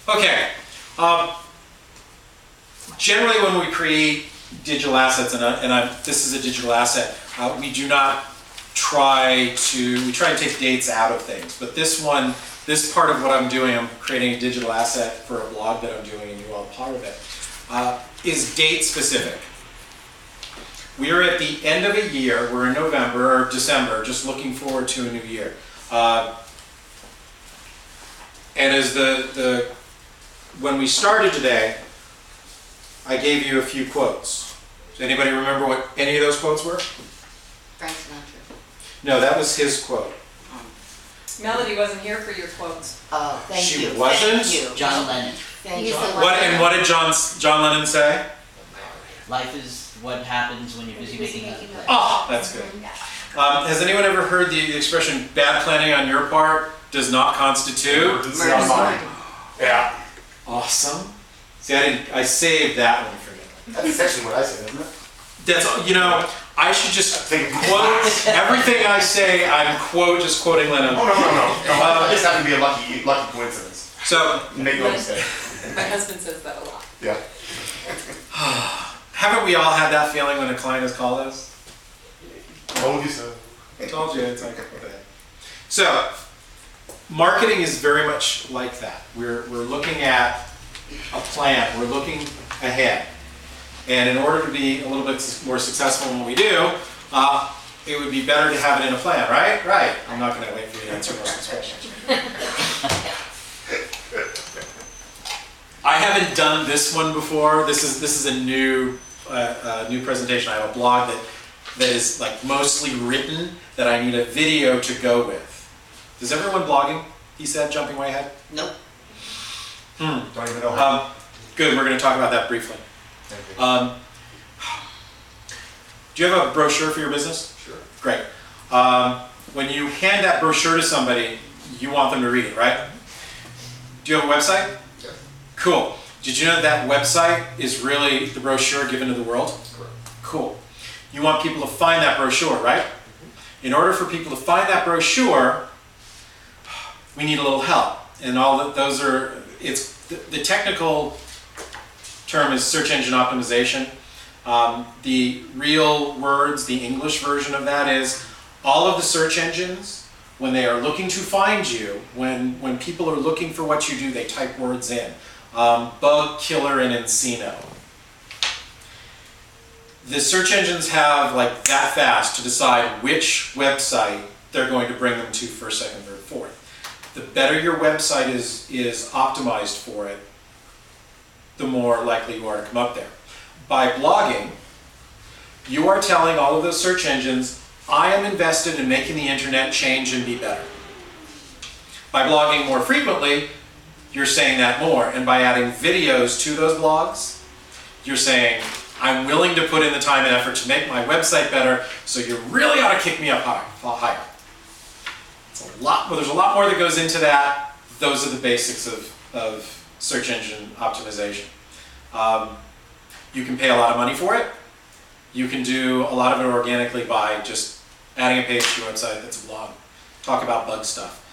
Okay. Generally, when we create digital assets, this is a digital asset, we do not try to take dates out of things. But this part of what I'm doing, I'm creating a digital asset for a blog that I'm doing, and you all are part of it, is date specific. We are at the end of a year. We're in November or December, just looking forward to a new year. And as when we started today, I gave you a few quotes. Does anybody remember what any of those quotes were? Frank Sinatra. No, that was his quote. Melody wasn't here for your quotes. Oh, thank you. She wasn't? Thank you. John Lennon. Thank you. What did John Lennon say? Life is what happens when you're busy making it. Oh, that's good. Has anyone ever heard the expression "bad planning on your part does not constitute"? Mine. Yeah. Awesome. See, I saved that one for you. That's essentially what I said, isn't it? That's, I should just quote everything I say. I'm just quoting Lennon. Oh, no. It just happened to be a lucky coincidence. So, Make no mistake. My husband says that a lot. Yeah. haven't we all had that feeling when a client has called us? Told you so. I told you, it's like, okay. So, marketing is very much like that. We're looking at a plan. We're looking ahead. And in order to be a little bit more successful in what we do, it would be better to have it in a plan, right? Right. I'm not going to wait for you to answer most of these questions. I haven't done this one before. This is a new presentation. I have a blog that is like mostly written that I need a video to go with. Is everyone blogging? He said, jumping way ahead. Nope. Don't even know how. Good. We're going to talk about that briefly. Do you have a brochure for your business? Sure. Great. When you hand that brochure to somebody, you want them to read it, right? Do you have a website? Yeah. Cool. Did you know that website is really the brochure given to the world? Correct. Cool. You want people to find that brochure, right? In order for people to find that brochure, we need a little help. And all that those are, it's the technical term is search engine optimization. The real words, the English version of that is all of the search engines, when they are looking to find you, when people are looking for what you do, they type words in. Bug, killer, and Encino. The search engines have like that fast to decide which website they're going to bring them to first, second, third, fourth. The better your website is optimized for it, the more likely you are to come up there. By blogging, you are telling all of those search engines, I am invested in making the internet change and be better. By blogging more frequently, you're saying that more. And by adding videos to those blogs, you're saying, I'm willing to put in the time and effort to make my website better, so you really ought to kick me up higher. It's a lot, well, there's a lot more that goes into that. Those are the basics of search engine optimization. You can pay a lot of money for it. You can do a lot of it organically by just adding a page to your website that's a blog. Talk about bug stuff.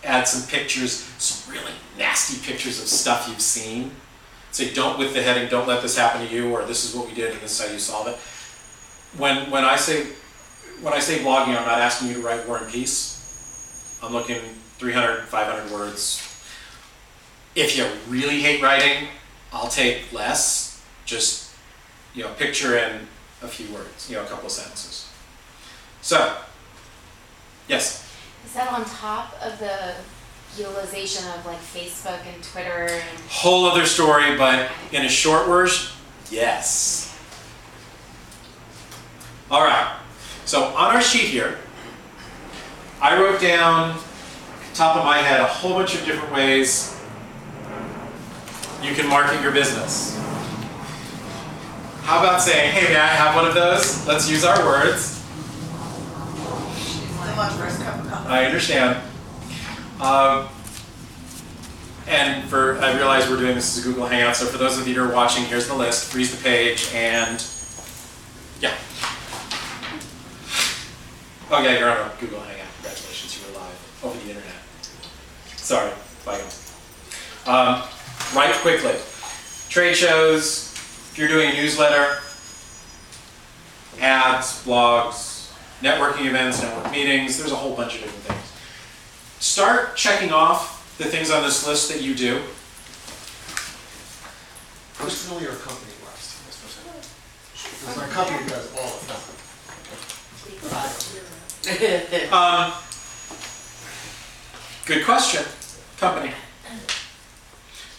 Add some pictures, some really nasty pictures of stuff you've seen. Say, don't, with the heading, don't let this happen to you, or this is what we did and this is how you solve it. When I say blogging, I'm not asking you to write War and Peace. I'm looking 300, 500 words. If you really hate writing, I'll take less. Just, a picture and a few words, a couple of sentences. So, yes? Is that on top of the utilization of like Facebook and Twitter? Whole other story, but in a short version, yes. All right. So on our sheet here, I wrote down, top of my head, a whole bunch of different ways you can market your business. How about saying, hey, may I have one of those? Let's use our words. I understand. And I realize we're doing this as a Google Hangout, so for those of you who are watching, here's the list. Freeze the page, and yeah. Oh yeah, you're on a Google Hangout. Congratulations, you were live over the internet. Sorry, bye guys. Right quickly. Trade shows, if you're doing a newsletter, ads, blogs, networking events, network meetings, there's a whole bunch of different things. Start checking off the things on this list that you do. Personally or company wise? Because my company does all the time. Good question. Company.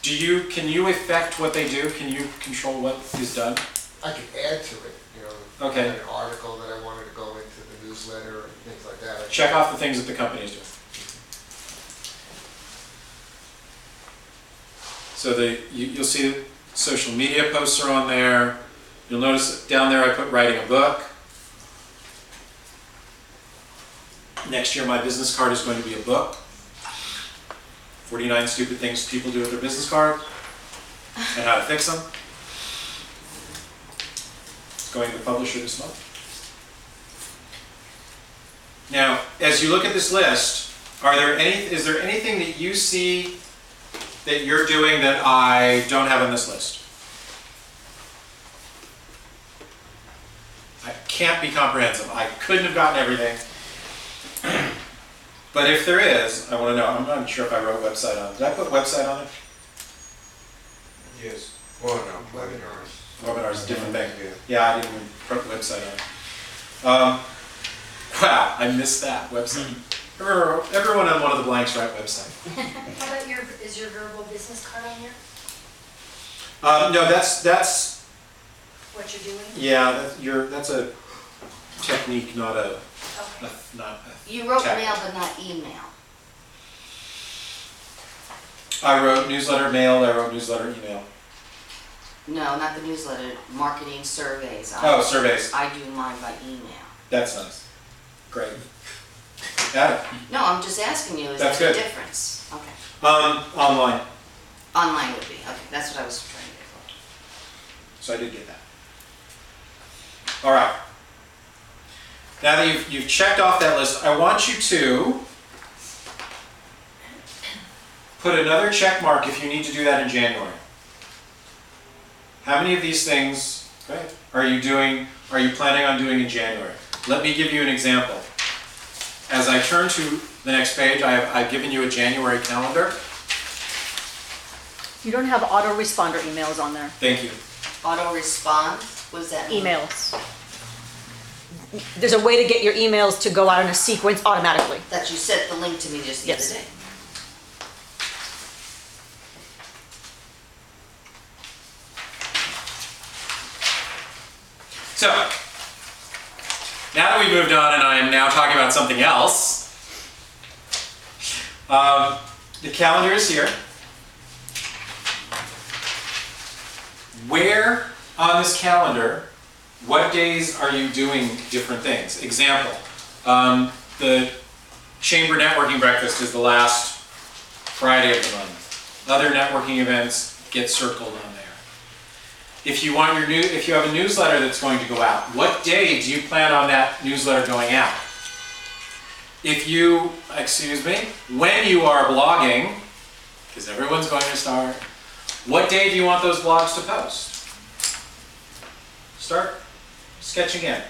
Can you affect what they do? Can you control what is done? I could add to it, you know. Okay. An article that I wanted to go into the newsletter and things like that. Check off the things that the company is doing. So you'll see that social media posts are on there. You'll notice down there I put writing a book. Next year my business card is going to be a book. 49 stupid things people do with their business card and how to fix them. It's going to the publisher this month. Now, as you look at this list, is there anything that you see that you're doing that I don't have on this list? I can't be comprehensive. I couldn't have gotten everything. But if there is, I want to know. I'm not sure if I wrote website on it. Did I put website on it? Yes. Well, no, webinars. Webinar is a different thing. Yeah. Yeah, I didn't even put website on it. Wow, I missed that website. Everyone on one of the blanks write website. How about is your verbal business card on here? No, that's What you're doing? yeah, that's a technique, not a Okay. You wrote Check. mail but not email. I wrote newsletter mail, I wrote newsletter email. No, not the newsletter, marketing surveys. Oh, surveys. I do mine by email. That's nice. Great. Got it. No, I'm just asking you, is That's there a good. difference? Okay. Online. Online would be, okay, that's what I was trying to get for. So I did get that. All right. Now that you've checked off that list, I want you to put another check mark if you need to do that in January. How many of these things are you planning on doing in January? Let me give you an example. As I turn to the next page, I've given you a January calendar. You don't have autoresponder emails on there. Thank you. Auto respond, what does that mean? Emails. There's a way to get your emails to go out in a sequence automatically. That you sent the link to me just the Yes. other day. So, now that we've moved on and I am now talking about something else, the calendar is here. Where on this calendar, what days are you doing different things? Example, the Chamber Networking Breakfast is the last Friday of the month. Other networking events get circled on there. If you have a newsletter that's going to go out, what day do you plan on that newsletter going out? When you are blogging, because everyone's going to start, what day do you want those blogs to post? Start sketching in.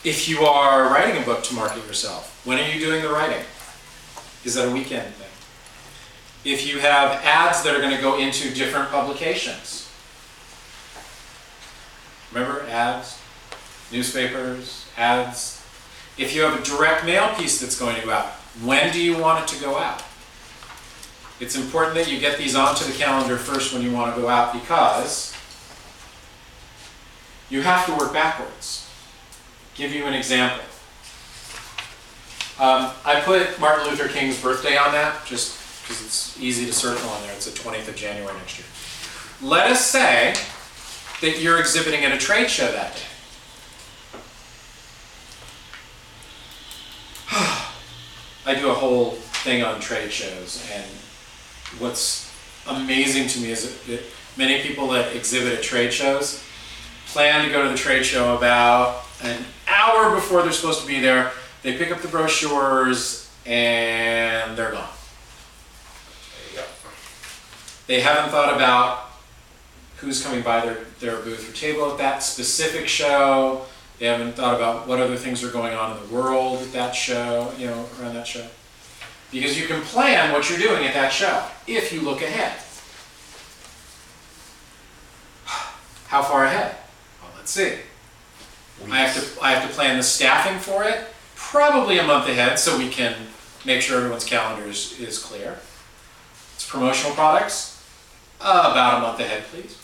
If you are writing a book to market yourself, when are you doing the writing? Is that a weekend thing? If you have ads that are going to go into different publications, remember ads, newspapers, ads. If you have a direct mail piece that's going to go out, when do you want it to go out? It's important that you get these onto the calendar first when you want to go out because you have to work backwards. Give you an example. I put Martin Luther King's birthday on that just because it's easy to circle on there. It's the 20th of January next year. Let us say that you're exhibiting at a trade show that day. I do a whole thing on trade shows, and what's amazing to me is that many people that exhibit at trade shows plan to go to the trade show about an hour before they're supposed to be there They pick up the brochures and they're gone. There you go. They haven't thought about who's coming by their booth or table at that specific show. They haven't thought about what other things are going on in the world at that show, around that show. Because you can plan what you're doing at that show if you look ahead. How far ahead? Well, let's see. I have to plan the staffing for it, probably a month ahead, so we can make sure everyone's calendar is clear. It's promotional products, about a month ahead, please.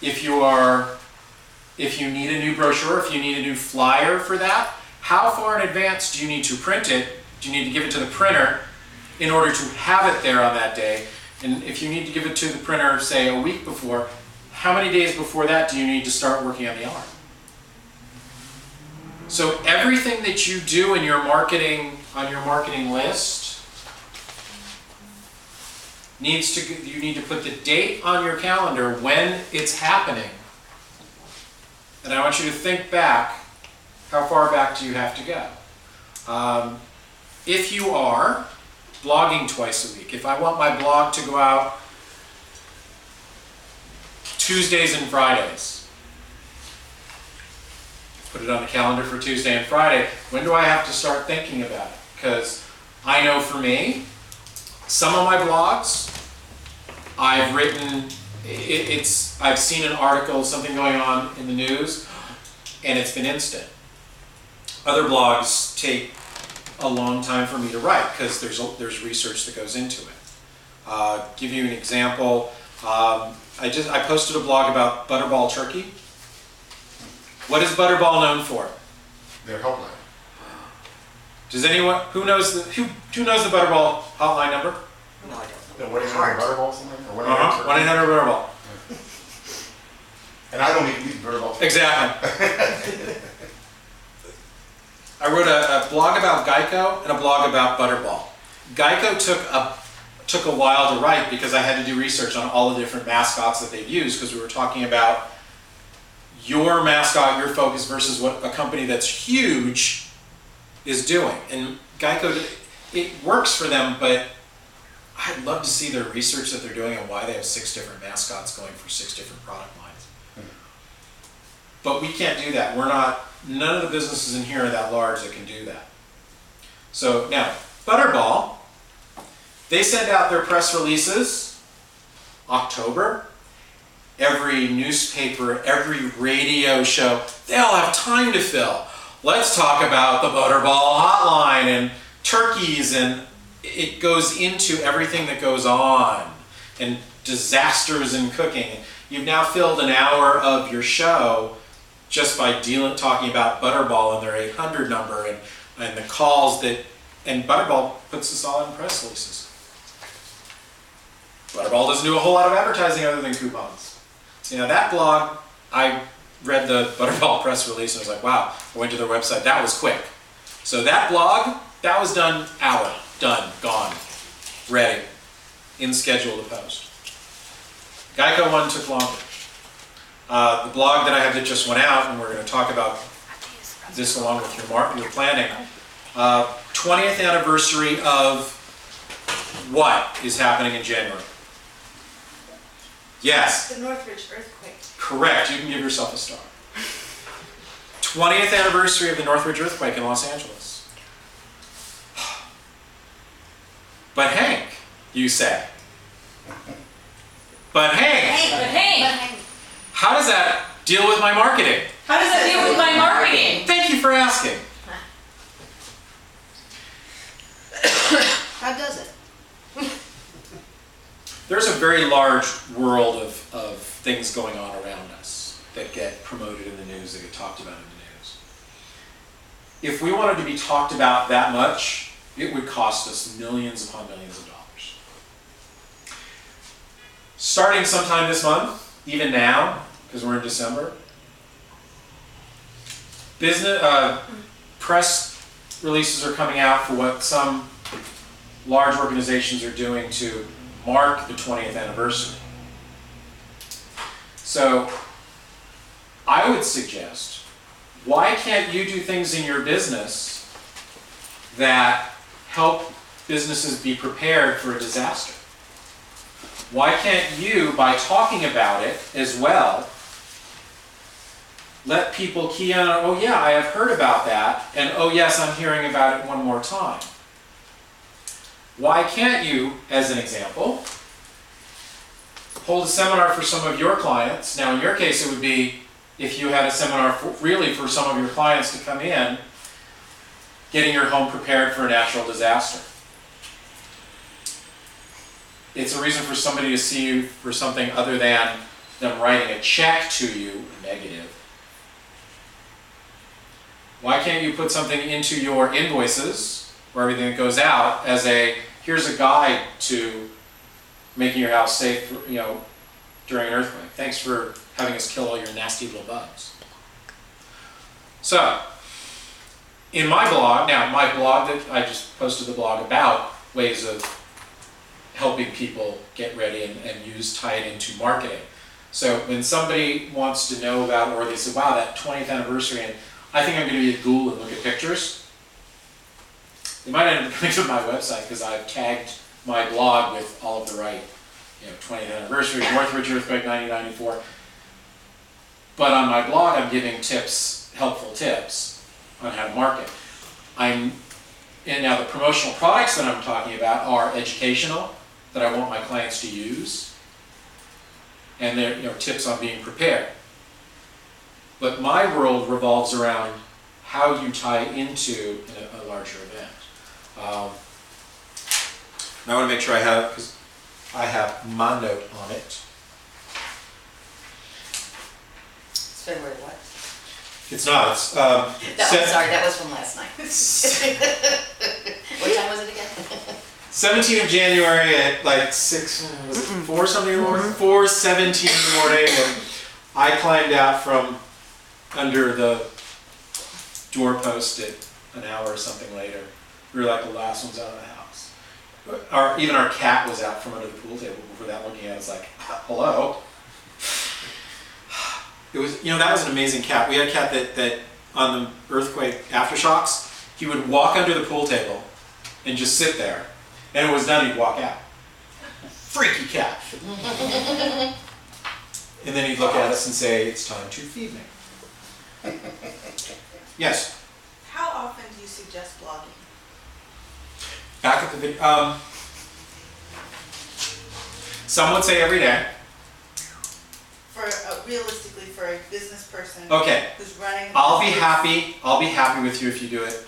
If you need a new brochure, if you need a new flyer for that, how far in advance do you need to print it? Do you need to give it to the printer in order to have it there on that day? And if you need to give it to the printer, say a week before, how many days before that do you need to start working on the art? So everything that you do in your marketing, on your marketing list, you need to put the date on your calendar when it's happening. And I want you to think back, how far back do you have to go? If you are blogging twice a week, if I want my blog to go out Tuesdays and Fridays, put it on the calendar for Tuesday and Friday, when do I have to start thinking about it? Because I know for me, some of my blogs, I've written, I've seen an article, something going on in the news, and it's been instant. Other blogs take a long time for me to write because there's research that goes into it. Give you an example. I posted a blog about Butterball turkey. What is Butterball known for? Their helpline. Does anyone who knows the Butterball hotline number? No, I The don't. 1-800 Butterball something? Or 1-800 1-800 Butterball. And I don't even use Butterball. Exactly. I wrote a blog about Geico and a blog about Butterball. Geico took a while to write because I had to do research on all the different mascots that they've used because we were talking about your mascot, your focus versus what a company that's huge is doing. And Geico, it works for them, but I'd love to see their research that they're doing and why they have 6 different mascots going for 6 different product lines. But we can't do that. None of the businesses in here are that large that can do that. So now, Butterball, they send out their press releases October. Every newspaper, every radio show, they all have time to fill. Let's talk about the Butterball hotline and turkeys, and it goes into everything that goes on and disasters in cooking. You've now filled an hour of your show just by talking about Butterball and their 800 number and the calls and Butterball puts this all in press releases. Butterball doesn't do a whole lot of advertising other than coupons. So, that blog, I read the Butterball press release and I was like, wow, I went to their website, that was quick. So that blog, that was done, hour, done, gone, ready, in schedule to post. Geico one took longer. The blog that I have that just went out, and we're going to talk about this along with your planning, 20th anniversary of what is happening in January? Yes. The Northridge earthquake. Correct. You can give yourself a star. 20th anniversary of the Northridge earthquake in Los Angeles. But Hank, you say. But Hank, But hey, how does that deal with my marketing? how does that deal with my marketing? Thank you for asking. How does it? There's a very large world of things going on around us that get promoted in the news, that get talked about in the news. If we wanted to be talked about that much, it would cost us millions upon millions of dollars. Starting sometime this month, even now, because we're in December, press releases are coming out for what some large organizations are doing to mark the 20th anniversary. So I would suggest Why can't you do things in your business that help businesses be prepared for a disaster? Why can't you, by talking about it as well, let people key on, oh yeah, I have heard about that, and oh yes, I'm hearing about it one more time? Why can't you, as an example, hold a seminar for some of your clients? Now in your case it would be if you had a seminar really for some of your clients to come in, getting your home prepared for a natural disaster. It's a reason for somebody to see you for something other than them writing a check to you, negative. Why can't you put something into your invoices, or everything that goes out, as a, here's a guide to making your house safe, during an earthquake. Thanks for having us kill all your nasty little bugs. So, in my blog, now my blog that I just posted the blog about ways of helping people get ready and tie it into marketing. So when somebody wants to know about, or they say, wow, that 20th anniversary, and I think I'm going to be a ghoul and look at pictures, they might end up coming to my website because I've tagged my blog with all of the right, 20th anniversary, Northridge earthquake 1994. But on my blog, I'm giving tips, helpful tips on how to market. And now the promotional products that I'm talking about are educational, that I want my clients to use, and they're tips on being prepared. But my world revolves around how you tie into a larger event. And I want to make sure I have, because I have my note on it. It's February what? It's not. It's Sorry, that was from last night. What time was it again? 17th of January at like 4 something in the morning? 4:17 in the morning, and I climbed out from under the doorpost at an hour or something later. We were like the last ones out of the house. Even our cat was out from under the pool table before that, looking at us like, hello. It was, that was an amazing cat. We had a cat that on the earthquake aftershocks, he would walk under the pool table and just sit there. And when it was done, he'd walk out. Freaky cat. And then he'd look at us and say, it's time to feed me. Yes? How often do you suggest blogging? Back at the video. Some would say every day. Realistically, for a business person Okay. who's running. I'll be happy with you if you do it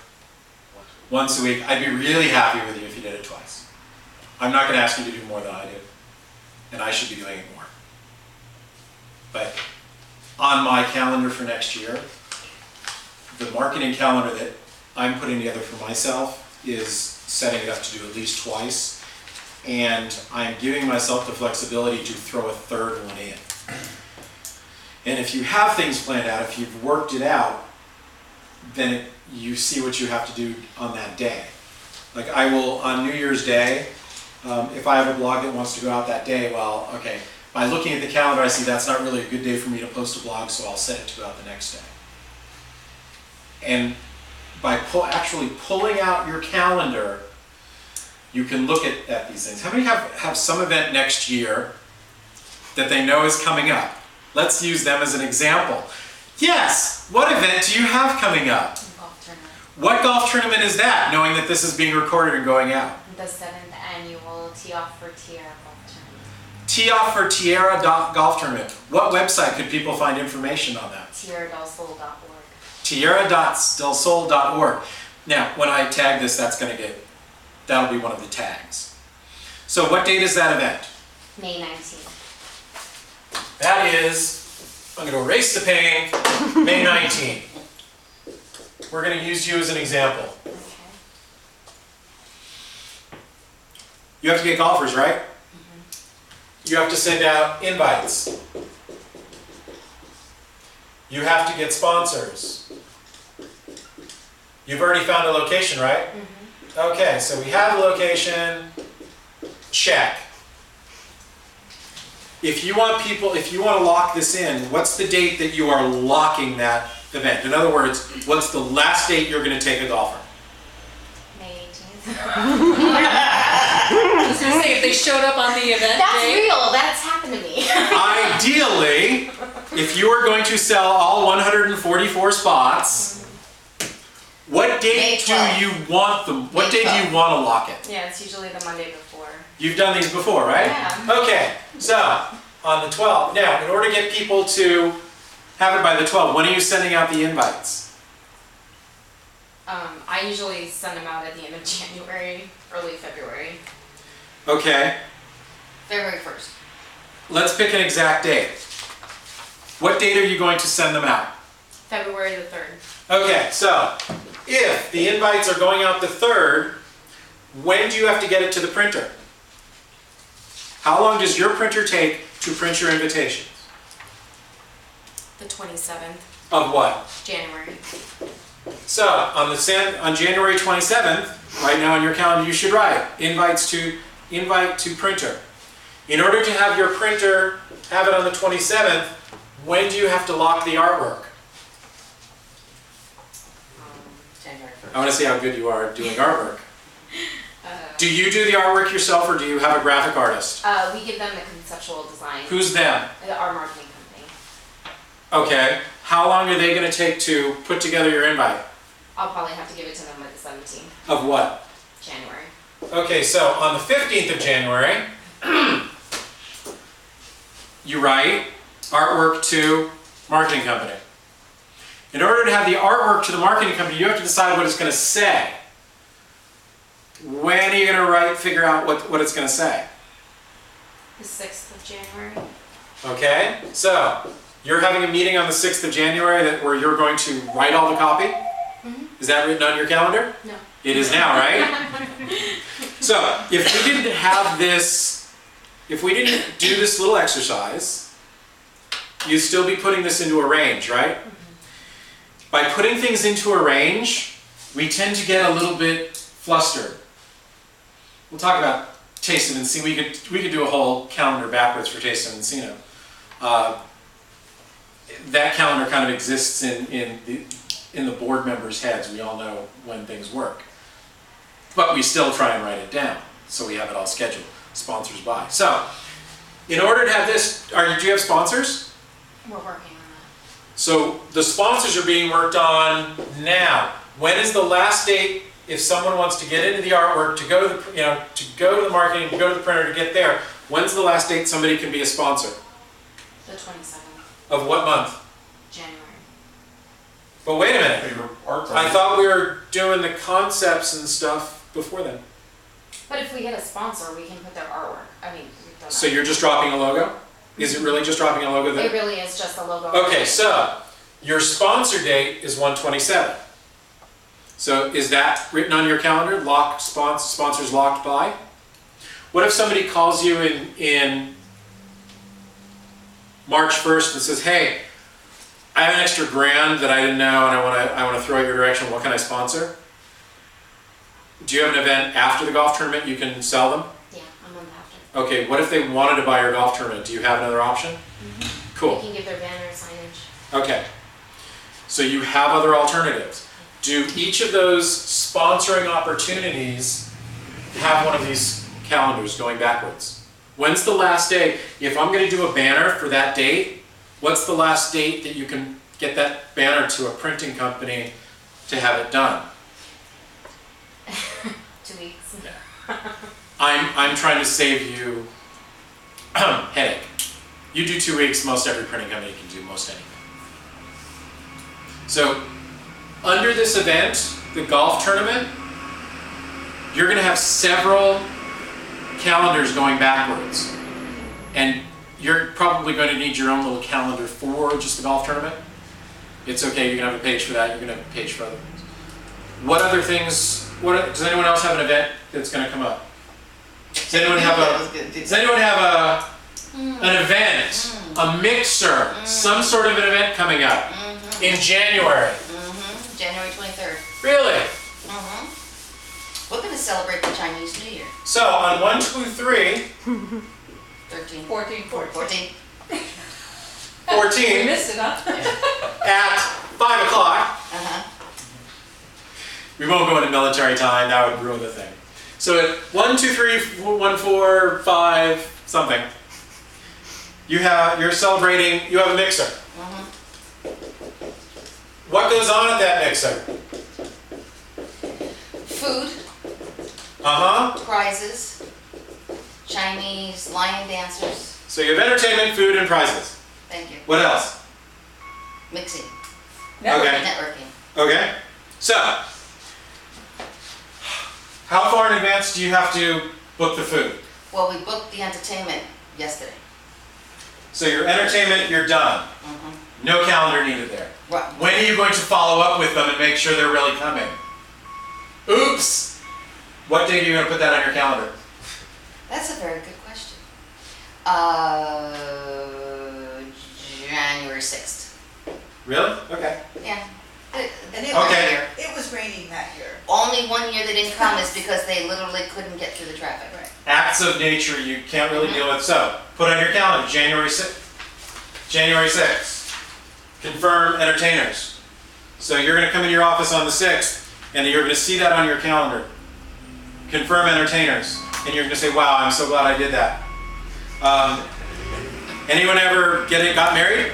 once a week. I'd be really happy with you if you did it twice. I'm not going to ask you to do more than I do, and I should be doing it more. But on my calendar for next year, the marketing calendar that I'm putting together for myself is setting it up to do at least twice, and I'm giving myself the flexibility to throw a third one in. And if you have things planned out, if you've worked it out, then you see what you have to do on that day. Like I will, on New Year's Day, if I have a blog that wants to go out that day, well, okay, by looking at the calendar, I see that's not really a good day for me to post a blog, so I'll set it to go out the next day. And by actually pulling out your calendar, you can look at these things. How many have some event next year that they know is coming up? Let's use them as an example. Yes, what event do you have coming up? Golf tournament. What golf tournament is that, knowing that this is being recorded and going out? The 7th annual Tee Off for Tierra golf tournament. Tee Off for Tierra golf tournament. What website could people find information on that? tierradelsol.org. tierradelsol.org. Now, when I tag this, that'll be one of the tags. So what date is that event? May 19th. That is, I'm going to erase the pain, May 19th. We're going to use you as an example. Okay. You have to get golfers, right? You have to send out invites. You have to get sponsors. You've already found a location, right? Okay, so we have a location, check. If you want to lock this in, what's the date that you are locking that event? In other words, what's the last date you're gonna take a golfer? May 18th. I was gonna say, if they showed up on the event That's day. real. That's happened to me. Ideally, if you are going to sell all 144 spots, what May date do 12th. you want them? What May date do 12th. you want to lock it? Yeah, it's usually the Monday before. You've done these before, right? Yeah. Okay, so on the 12th. Now, in order to get people to have it by the 12th, when are you sending out the invites? I usually send them out at the end of January, early February. Okay, February 1st. let's pick an exact date. What date are you going to send them out? February the 3rd. Okay, so if the invites are going out the 3rd, when do you have to get it to the printer? How long does your printer take to print your invitations? The 27th, Of what? January. So on January 27th, right now on your calendar, you should write invite to printer. In order to have your printer have it on the 27th, when do you have to lock the artwork? January 1st. I want to see how good you are at doing artwork. Do you do the artwork yourself, or do you have a graphic artist? We give them the conceptual design. Who's them? Our marketing company. Okay. How long are they going to take to put together your invite? I'll probably have to give it to them by the 17th, Of what? January. Okay, so on the 15th of January, you write artwork to marketing company. In order to have the artwork to the marketing company, you have to decide what it's going to say. When are you going to figure out what it's going to say? The 6th of January. Okay, so you're having a meeting on the 6th of January where you're going to write all the copy? Is that written on your calendar? No. It is now, right? So, if we didn't have this, if we didn't do this little exercise, you'd still be putting this into a range, right? By putting things into a range, we tend to get a little bit flustered. We'll talk about Taste of Encino. We could do a whole calendar backwards for Taste of Encino. That calendar kind of exists in the board members' heads. We all know when things work. But we still try and write it down, so we have it all scheduled. Sponsors by. So, in order to have this, do you have sponsors? We're working on that. So the sponsors are being worked on now. When is the last date if someone wants to get into the artwork, to go to the marketing, to go to the printer, to get there? When's the last date somebody can be a sponsor? The 27th, Of what month? January. But wait a minute. Favorite art I thought we were doing the concepts and stuff before then. But if we get a sponsor, we can put their artwork. I mean, we've done So that. you're just dropping a logo? Is it really just dropping a logo It then? really is just a logo. Okay, so your sponsor date is 1/27. So is that written on your calendar? Locked sponsors locked by? What if somebody calls you in March 1st and says, "Hey, I have an extra $1,000 that I didn't know, and I want to throw it your direction. What can I sponsor?" Do you have an event after the golf tournament you can sell them? Yeah, a month after. Okay, what if they wanted to buy your golf tournament? Do you have another option? Cool. They can give their banner signage. Okay. So you have other alternatives. Do each of those sponsoring opportunities have one of these calendars going backwards? When's the last day? If I'm going to do a banner for that date, what's the last date that you can get that banner to a printing company to have it done? 2 weeks. I'm trying to save you headache. You do 2 weeks, most every printing company can do most anything. So, under this event, the golf tournament, you're going to have several calendars going backwards. And you're probably going to need your own little calendar for just the golf tournament. It's okay, you can have a page for that, you're going to have a page for other things. What other things, does anyone else have an event that's going to come up? Does anyone have an event, a mixer, some sort of an event coming up in January? January 23rd. Really? We're going to celebrate the Chinese New Year. So on 1, 2, 3, 13. 14. 14. 14 We missed it, huh? at 5 o'clock. Uh-huh. We won't go into military time, that would ruin the thing. So at 1, 2, 3, 1, 4, 5, something, you're celebrating, you have a mixer. What goes on at that mixer? Food, Uh-huh. prizes, Chinese lion dancers. So you have entertainment, food, and prizes. Thank you. What else? Mixing, Okay. networking. Okay. So, how far in advance do you have to book the food? Well, we booked the entertainment yesterday. So your entertainment, you're done. No calendar needed there. Right. When are you going to follow up with them and make sure they're really coming? Oops! What date are you going to put that on your calendar? That's a very good question. January 6th. Really? Okay. Yeah. And it Okay. it was raining that year. Only one year they didn't come is because they literally couldn't get through the traffic. Right. Acts of nature you can't really deal with. So, put on your calendar, January 6th. January 6th. Confirm entertainers. So you're going to come into your office on the 6th, and you're going to see that on your calendar. Confirm entertainers. And you're going to say, wow, I'm so glad I did that. Anyone ever got married?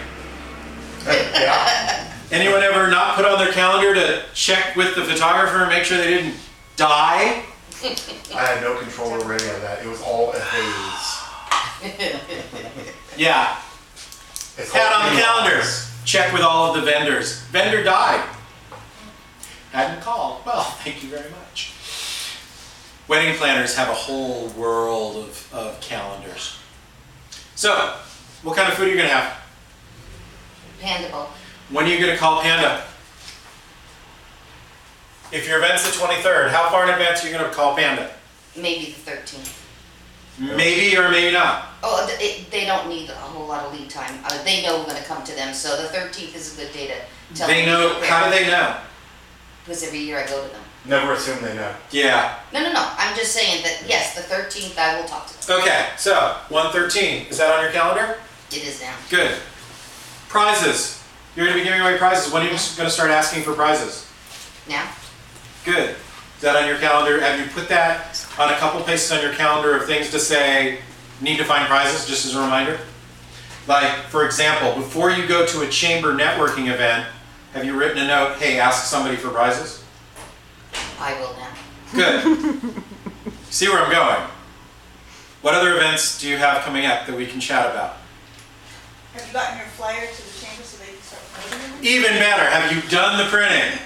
Yeah. Anyone ever not put on their calendar to check with the photographer and make sure they didn't die? I had no control over any of that. It was all a haze. Yeah. It's Hat all on the chaos. calendar. Check with all of the vendors. Vendor died. Hadn't called. Well, thank you very much. Wedding planners have a whole world of calendars. So, what kind of food are you going to have? Panda Bowl. When are you going to call Panda? If your event's the 23rd, how far in advance are you going to call Panda? Maybe the 13th. Maybe or maybe not. Oh, they don't need a whole lot of lead time. They know we're going to come to them, so the 13th is a good day to tell them. They know. How do they know? Because every year I go to them. Never assume they know. Yeah. No. I'm just saying that, yes, the 13th I will talk to them. Okay, so 1/13. Is that on your calendar? It is now. Good. Prizes. You're going to be giving away prizes. When are you going to start asking for prizes? Now? Good. Is that on your calendar? Have you put that on a couple places on your calendar of things to say, need to find prizes, just as a reminder? Like, for example, before you go to a chamber networking event, have you written a note, hey, ask somebody for prizes? I will now. Good. See where I'm going. What other events do you have coming up that we can chat about? Have you gotten your flyer to the chamber so they can start promoting them? Even better, have you done the printing?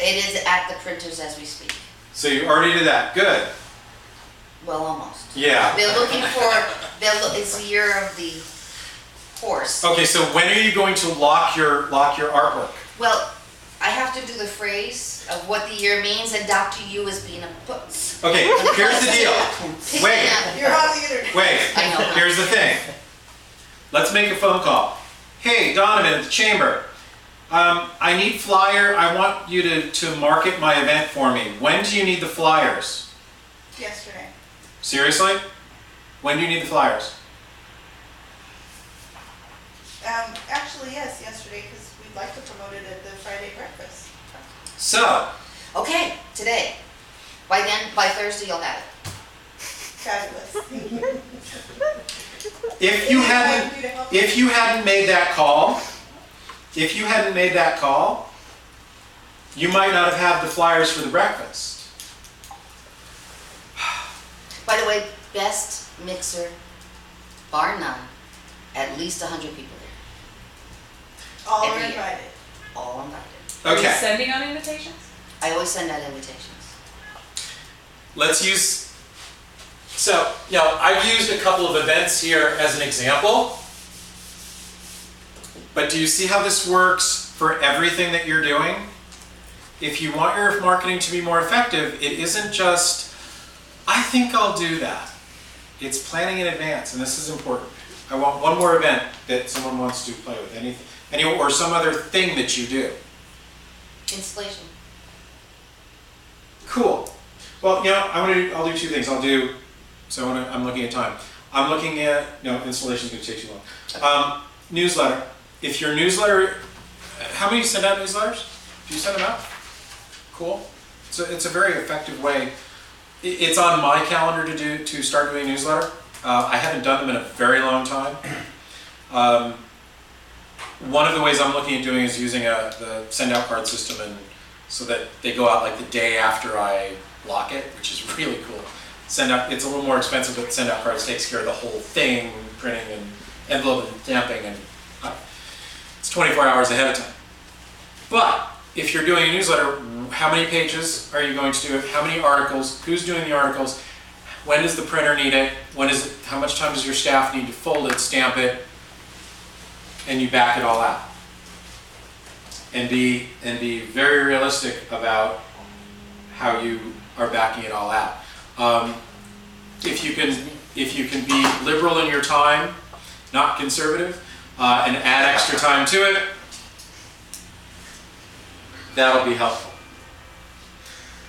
It is at the printers as we speak. So you already did that. Good. Well, almost. Yeah. They're looking for, it's the year of the horse. Okay, so when are you going to lock your artwork? Well, I have to do the phrase of what the year means, and Dr. Yu is being a putz. Okay, here's the deal. Wait. You're on the internet. Wait, I know. here's the thing. Let's make a phone call. Hey, Donovan at the chamber. I need flyer. I want you to market my event for me. When do you need the flyers? Yesterday. Seriously? When do you need the flyers? Actually, yes, yesterday, because we'd like to promote it at the Friday breakfast. So, Okay, today. By Thursday you'll have it. Fabulous. Thank you. if you hadn't made that call, you might not have had the flyers for the breakfast. By the way, best mixer, bar none, at least 100 people there. All are Every year. invited. All invited. Are you Okay, sending out invitations? I always send out invitations. let's use, so, I've used a couple of events here as an example. But do you see how this works for everything that you're doing? If you want your marketing to be more effective, it isn't just, I think I'll do that. It's planning in advance, and this is important. I want one more event that someone wants to play with, or some other thing that you do. Installation. Cool. Well, I'll do two things. I'm looking at time. I'm looking at, installation's gonna take too long. Newsletter. If your newsletter How many send out newsletters? Do you send them out? Cool. So it's a very effective way. It's on my calendar to start doing a newsletter. I haven't done them in a very long time. One of the ways I'm looking at doing is using the send out card system, and so that they go out like the day after I block it, which is really cool. Send out, it's a little more expensive, but send out cards takes care of the whole thing, printing and envelope and stamping, and it's 24 hours ahead of time. But if you're doing a newsletter, how many pages are you going to do? How many articles? Who's doing the articles? When does the printer need it? When is it? How much time does your staff need to fold it, stamp it, and you back it all out? And be very realistic about how you are backing it all out. If you can be liberal in your time, not conservative, and add extra time to it, that'll be helpful.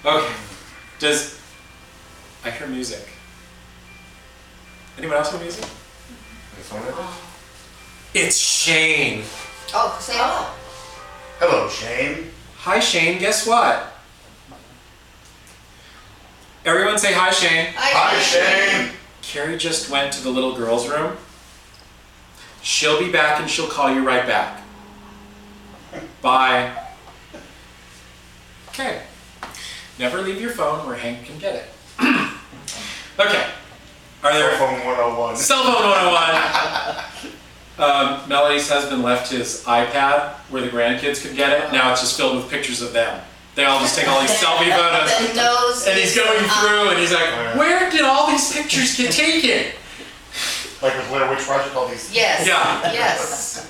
Okay. I hear music? Anyone else hear music? This one is- It's Shane. Oh, say hello. Hello, Shane. Hi Shane, guess what? Everyone say hi Shane. Hi, Shane. Carrie just went to the little girl's room. She'll be back and she'll call you right back. Bye. Okay. Never leave your phone where Hank can get it. Okay. Are there... Cell phone 101. Cell phone 101. Melody's husband left his iPad where the grandkids could get it. Now it's just filled with pictures of them. They all just take all these selfie photos. The nose And he's going through and he's like, Yeah. where did all these pictures get taken? Like with Blair Witch Project, all these. Yes. Yeah. Yes.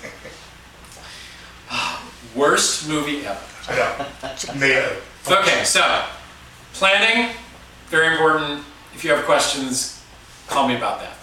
Worst movie ever. I know. Made it. Okay, so planning, very important. If you have questions, call me about that.